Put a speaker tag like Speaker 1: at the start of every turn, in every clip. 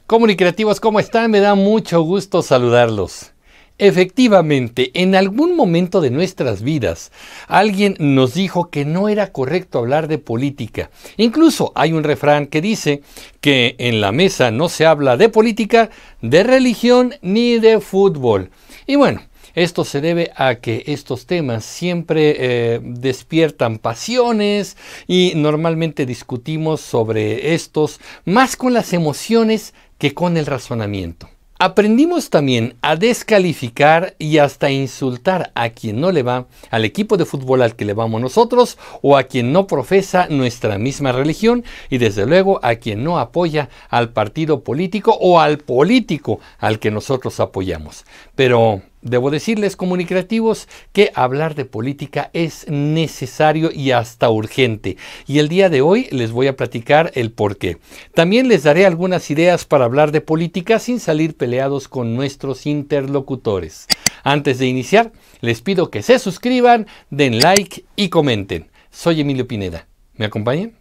Speaker 1: Comunicativos, ¿cómo están? Me da mucho gusto saludarlos. Efectivamente, en algún momento de nuestras vidas, alguien nos dijo que no era correcto hablar de política. Incluso hay un refrán que dice que en la mesa no se habla de política, de religión ni de fútbol. Y bueno, esto se debe a que estos temas siempre despiertan pasiones y normalmente discutimos sobre estos más con las emociones que con el razonamiento. Aprendimos también a descalificar y hasta insultar a quien no le va al equipo de fútbol al que le vamos nosotros o a quien no profesa nuestra misma religión y desde luego a quien no apoya al partido político o al político al que nosotros apoyamos. Pero debo decirles, comunicativos, que hablar de política es necesario y hasta urgente. Y el día de hoy les voy a platicar el porqué. También les daré algunas ideas para hablar de política sin salir peleados con nuestros interlocutores. Antes de iniciar, les pido que se suscriban, den like y comenten. Soy Emilio Pineda. ¿Me acompañan?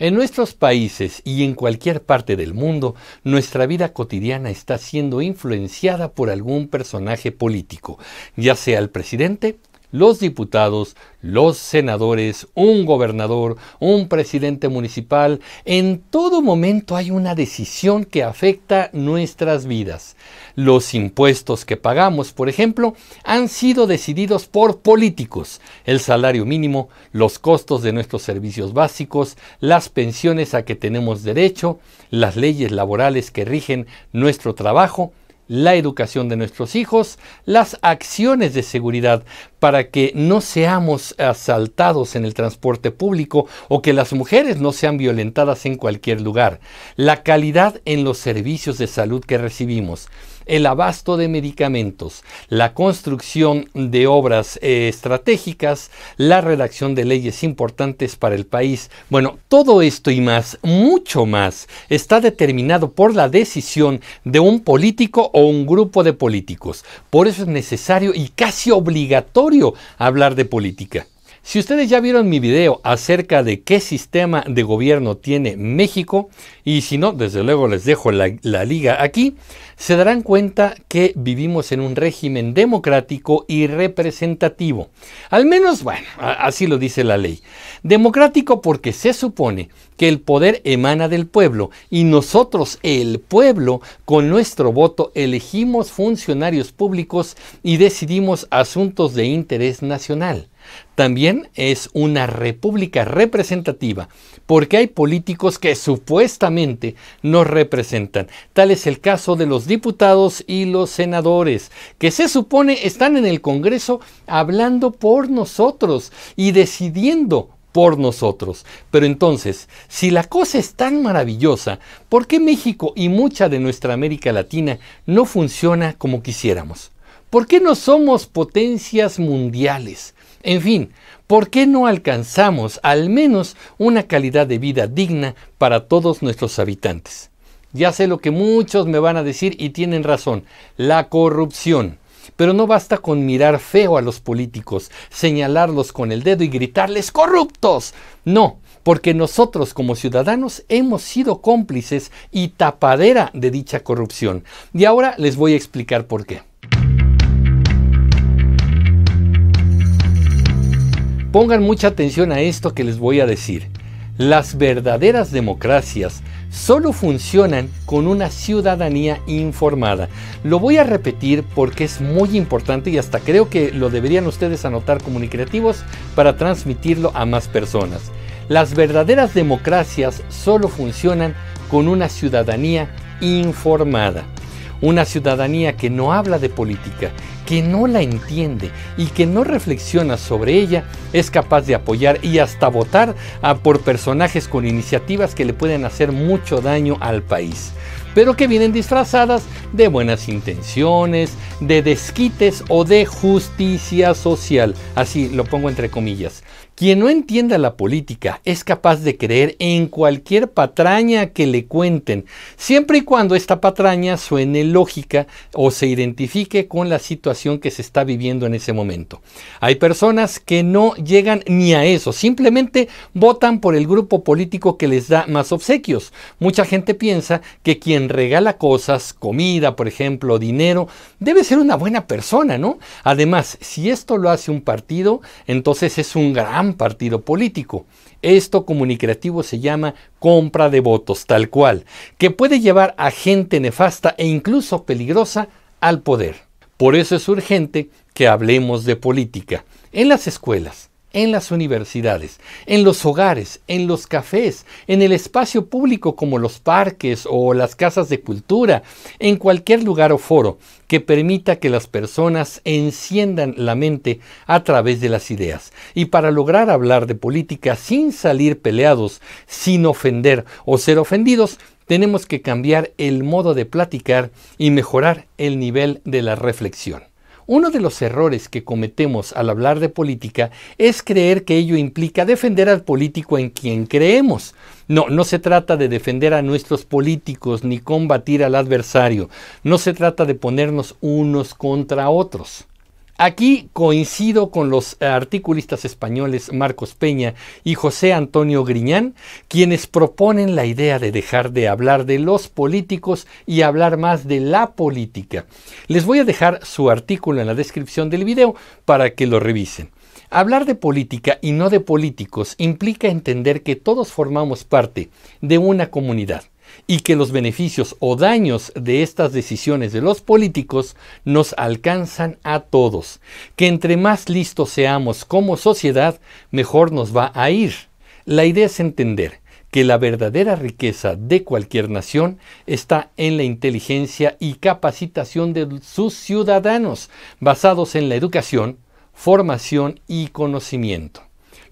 Speaker 1: En nuestros países y en cualquier parte del mundo, nuestra vida cotidiana está siendo influenciada por algún personaje político, ya sea el presidente, los diputados, los senadores, un gobernador, un presidente municipal. En todo momento hay una decisión que afecta nuestras vidas. Los impuestos que pagamos, por ejemplo, han sido decididos por políticos. El salario mínimo, los costos de nuestros servicios básicos, las pensiones a que tenemos derecho, las leyes laborales que rigen nuestro trabajo, la educación de nuestros hijos, las acciones de seguridad para que no seamos asaltados en el transporte público o que las mujeres no sean violentadas en cualquier lugar, la calidad en los servicios de salud que recibimos, el abasto de medicamentos, la construcción de obras estratégicas, la redacción de leyes importantes para el país. Bueno, todo esto y más, mucho más, está determinado por la decisión de un político o un grupo de políticos. Por eso es necesario y casi obligatorio hablar de política. Si ustedes ya vieron mi video acerca de qué sistema de gobierno tiene México, y si no, desde luego les dejo la liga aquí, se darán cuenta que vivimos en un régimen democrático y representativo. Al menos, bueno, así lo dice la ley. Democrático porque se supone que el poder emana del pueblo y nosotros, el pueblo, con nuestro voto elegimos funcionarios públicos y decidimos asuntos de interés nacional. También es una república representativa, porque hay políticos que supuestamente nos representan. Tal es el caso de los diputados y los senadores, que se supone están en el Congreso hablando por nosotros y decidiendo por nosotros. Pero entonces, si la cosa es tan maravillosa, ¿por qué México y mucha de nuestra América Latina no funciona como quisiéramos? ¿Por qué no somos potencias mundiales? En fin, ¿por qué no alcanzamos al menos una calidad de vida digna para todos nuestros habitantes? Ya sé lo que muchos me van a decir y tienen razón, la corrupción. Pero no basta con mirar feo a los políticos, señalarlos con el dedo y gritarles ¡corruptos! No, porque nosotros como ciudadanos hemos sido cómplices y tapadera de dicha corrupción. Y ahora les voy a explicar por qué. Pongan mucha atención a esto que les voy a decir. Las verdaderas democracias solo funcionan con una ciudadanía informada. Lo voy a repetir porque es muy importante y hasta creo que lo deberían ustedes anotar, comunicativos, para transmitirlo a más personas. Las verdaderas democracias solo funcionan con una ciudadanía informada. Una ciudadanía que no habla de política, que no la entiende y que no reflexiona sobre ella, es capaz de apoyar y hasta votar por personajes con iniciativas que le pueden hacer mucho daño al país, pero que vienen disfrazadas de buenas intenciones, de desquites o de justicia social. Así lo pongo entre comillas. Quien no entienda la política es capaz de creer en cualquier patraña que le cuenten, siempre y cuando esta patraña suene lógica o se identifique con la situación situación que se está viviendo en ese momento. Hay personas que no llegan ni a eso, simplemente votan por el grupo político que les da más obsequios. Mucha gente piensa que quien regala cosas, comida, por ejemplo, dinero, debe ser una buena persona, ¿no? Además, si esto lo hace un partido, entonces es un gran partido político. Esto comunicativo se llama compra de votos, tal cual, que puede llevar a gente nefasta e incluso peligrosa al poder. Por eso es urgente que hablemos de política en las escuelas, en las universidades, en los hogares, en los cafés, en el espacio público como los parques o las casas de cultura, en cualquier lugar o foro que permita que las personas enciendan la mente a través de las ideas. Y para lograr hablar de política sin salir peleados, sin ofender o ser ofendidos, tenemos que cambiar el modo de platicar y mejorar el nivel de la reflexión. Uno de los errores que cometemos al hablar de política es creer que ello implica defender al político en quien creemos. No se trata de defender a nuestros políticos ni combatir al adversario. No se trata de ponernos unos contra otros. Aquí coincido con los articulistas españoles Marcos Peña y José Antonio Griñán, quienes proponen la idea de dejar de hablar de los políticos y hablar más de la política. Les voy a dejar su artículo en la descripción del video para que lo revisen. Hablar de política y no de políticos implica entender que todos formamos parte de una comunidad y que los beneficios o daños de estas decisiones de los políticos nos alcanzan a todos, que entre más listos seamos como sociedad, mejor nos va a ir. La idea es entender que la verdadera riqueza de cualquier nación está en la inteligencia y capacitación de sus ciudadanos, basados en la educación, formación y conocimiento.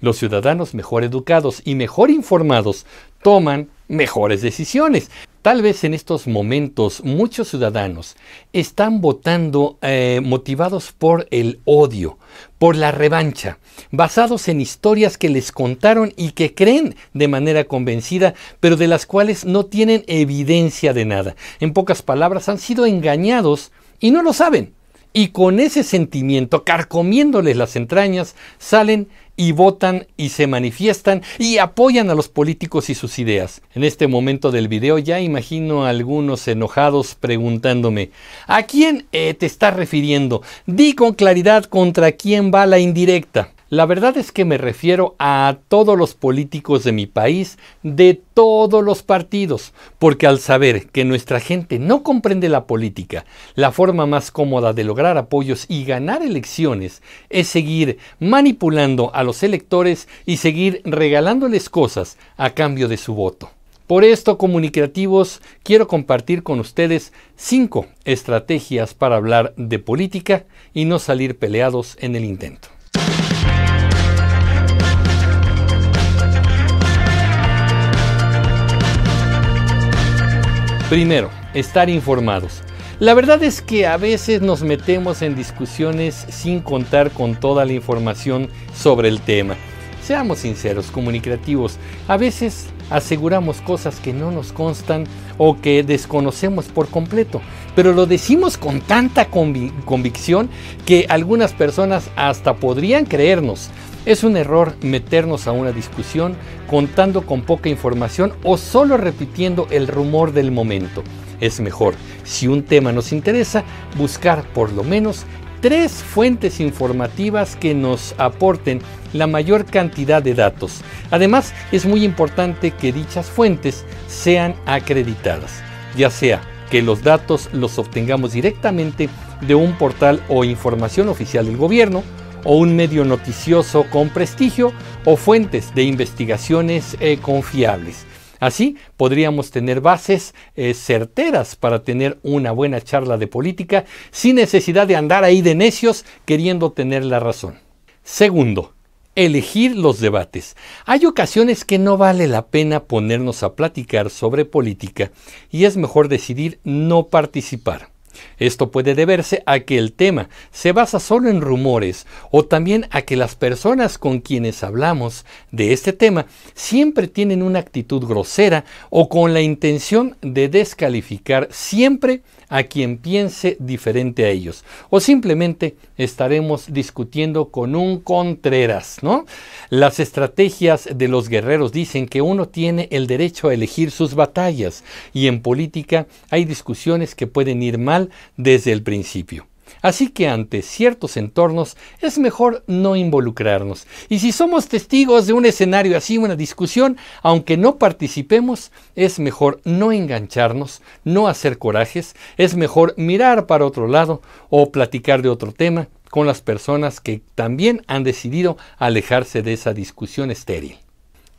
Speaker 1: Los ciudadanos mejor educados y mejor informados toman mejores decisiones. Tal vez en estos momentos muchos ciudadanos están votando motivados por el odio, por la revancha, basados en historias que les contaron y que creen de manera convencida, pero de las cuales no tienen evidencia de nada. En pocas palabras, han sido engañados y no lo saben. Y con ese sentimiento, carcomiéndoles las entrañas, salen y votan y se manifiestan y apoyan a los políticos y sus ideas. En este momento del video ya imagino a algunos enojados preguntándome: ¿a quién te estás refiriendo? Di con claridad contra quién va la indirecta. La verdad es que me refiero a todos los políticos de mi país, de todos los partidos, porque al saber que nuestra gente no comprende la política, la forma más cómoda de lograr apoyos y ganar elecciones es seguir manipulando a los electores y seguir regalándoles cosas a cambio de su voto. Por esto, comunicativos, quiero compartir con ustedes 5 estrategias para hablar de política y no salir peleados en el intento. Primero, estar informados. La verdad es que a veces nos metemos en discusiones sin contar con toda la información sobre el tema. Seamos sinceros, comunicativos, a veces aseguramos cosas que no nos constan o que desconocemos por completo, pero lo decimos con tanta convicción que algunas personas hasta podrían creernos. Es un error meternos a una discusión contando con poca información o solo repitiendo el rumor del momento. Es mejor, si un tema nos interesa, buscar por lo menos 3 fuentes informativas que nos aporten la mayor cantidad de datos. Además, es muy importante que dichas fuentes sean acreditadas, ya sea que los datos los obtengamos directamente de un portal o información oficial del gobierno, o un medio noticioso con prestigio, o fuentes de investigaciones confiables. Así podríamos tener bases certeras para tener una buena charla de política sin necesidad de andar ahí de necios queriendo tener la razón. Segundo, elegir los debates. Hay ocasiones que no vale la pena ponernos a platicar sobre política y es mejor decidir no participar. Esto puede deberse a que el tema se basa solo en rumores o también a que las personas con quienes hablamos de este tema siempre tienen una actitud grosera o con la intención de descalificar siempre a quien piense diferente a ellos. O simplemente estaremos discutiendo con un Contreras, ¿no? Las estrategias de los guerreros dicen que uno tiene el derecho a elegir sus batallas, y en política hay discusiones que pueden ir mal desde el principio. Así que ante ciertos entornos es mejor no involucrarnos. Y si somos testigos de un escenario así, una discusión, aunque no participemos, es mejor no engancharnos, no hacer corajes, es mejor mirar para otro lado o platicar de otro tema con las personas que también han decidido alejarse de esa discusión estéril.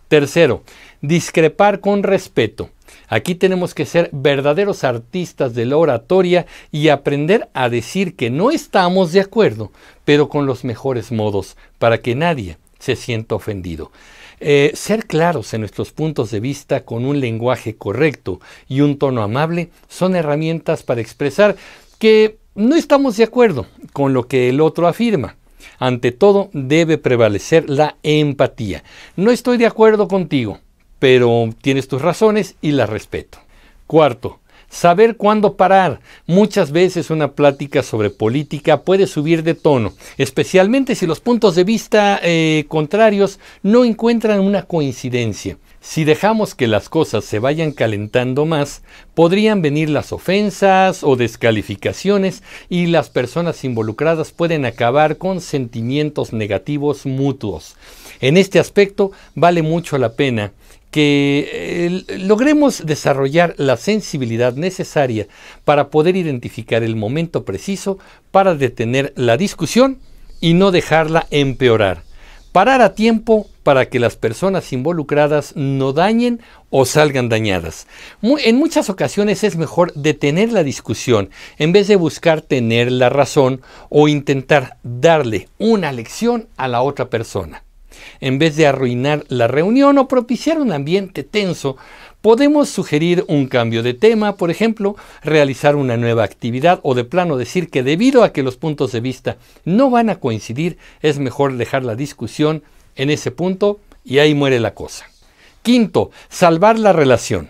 Speaker 1: Tercero, discrepar con respeto. Aquí tenemos que ser verdaderos artistas de la oratoria y aprender a decir que no estamos de acuerdo, pero con los mejores modos, para que nadie se sienta ofendido. Ser claros en nuestros puntos de vista con un lenguaje correcto y un tono amable son herramientas para expresar que no estamos de acuerdo con lo que el otro afirma. Ante todo, debe prevalecer la empatía. No estoy de acuerdo contigo, pero tienes tus razones y las respeto. Cuarto, saber cuándo parar. Muchas veces una plática sobre política puede subir de tono, especialmente si los puntos de vista contrarios no encuentran una coincidencia. Si dejamos que las cosas se vayan calentando más, podrían venir las ofensas o descalificaciones y las personas involucradas pueden acabar con sentimientos negativos mutuos. En este aspecto vale mucho la pena que logremos desarrollar la sensibilidad necesaria para poder identificar el momento preciso para detener la discusión y no dejarla empeorar. Parar a tiempo para que las personas involucradas no dañen o salgan dañadas. En muchas ocasiones es mejor detener la discusión en vez de buscar tener la razón o intentar darle una lección a la otra persona. En vez de arruinar la reunión o propiciar un ambiente tenso, podemos sugerir un cambio de tema, por ejemplo, realizar una nueva actividad o de plano decir que debido a que los puntos de vista no van a coincidir, es mejor dejar la discusión en ese punto y ahí muere la cosa. Quinto, salvar la relación.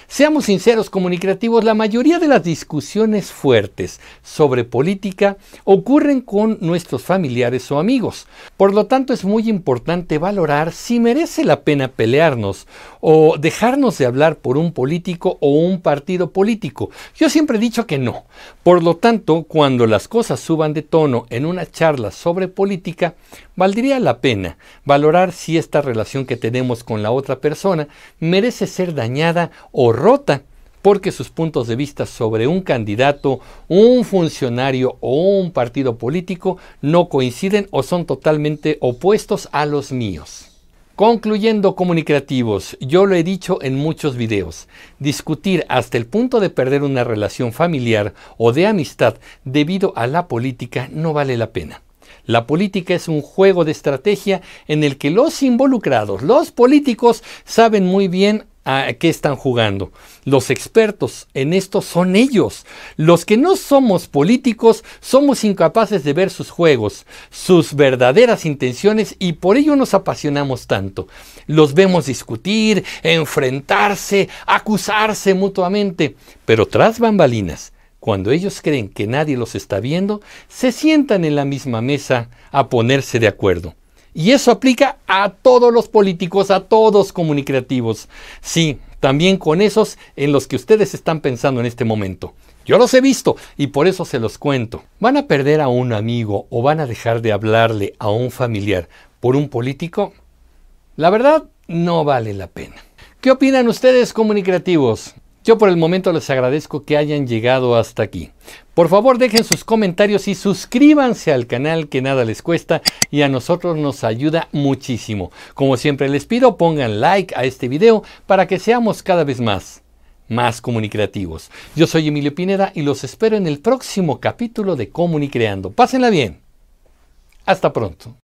Speaker 1: Seamos sinceros, comunicativos, la mayoría de las discusiones fuertes sobre política ocurren con nuestros familiares o amigos. Por lo tanto, es muy importante valorar si merece la pena pelearnos o dejarnos de hablar por un político o un partido político. Yo siempre he dicho que no. Por lo tanto, cuando las cosas suban de tono en una charla sobre política, valdría la pena valorar si esta relación que tenemos con la otra persona merece ser dañada o rota porque sus puntos de vista sobre un candidato, un funcionario o un partido político no coinciden o son totalmente opuestos a los míos. Concluyendo, comunicativos, yo lo he dicho en muchos videos, discutir hasta el punto de perder una relación familiar o de amistad debido a la política no vale la pena. La política es un juego de estrategia en el que los involucrados, los políticos, saben muy bien a qué están jugando. Los expertos en esto son ellos. Los que no somos políticos somos incapaces de ver sus juegos, sus verdaderas intenciones y por ello nos apasionamos tanto. Los vemos discutir, enfrentarse, acusarse mutuamente, pero tras bambalinas, cuando ellos creen que nadie los está viendo, se sientan en la misma mesa a ponerse de acuerdo. Y eso aplica a todos los políticos, a todos comunicativos. Sí, también con esos en los que ustedes están pensando en este momento. Yo los he visto y por eso se los cuento. ¿Van a perder a un amigo o van a dejar de hablarle a un familiar por un político? La verdad, no vale la pena. ¿Qué opinan ustedes, comunicativos? Yo por el momento les agradezco que hayan llegado hasta aquí. Por favor, dejen sus comentarios y suscríbanse al canal, que nada les cuesta y a nosotros nos ayuda muchísimo. Como siempre les pido, pongan like a este video para que seamos cada vez más comunicativos. Yo soy Emilio Pineda y los espero en el próximo capítulo de Comunicreando. Pásenla bien. Hasta pronto.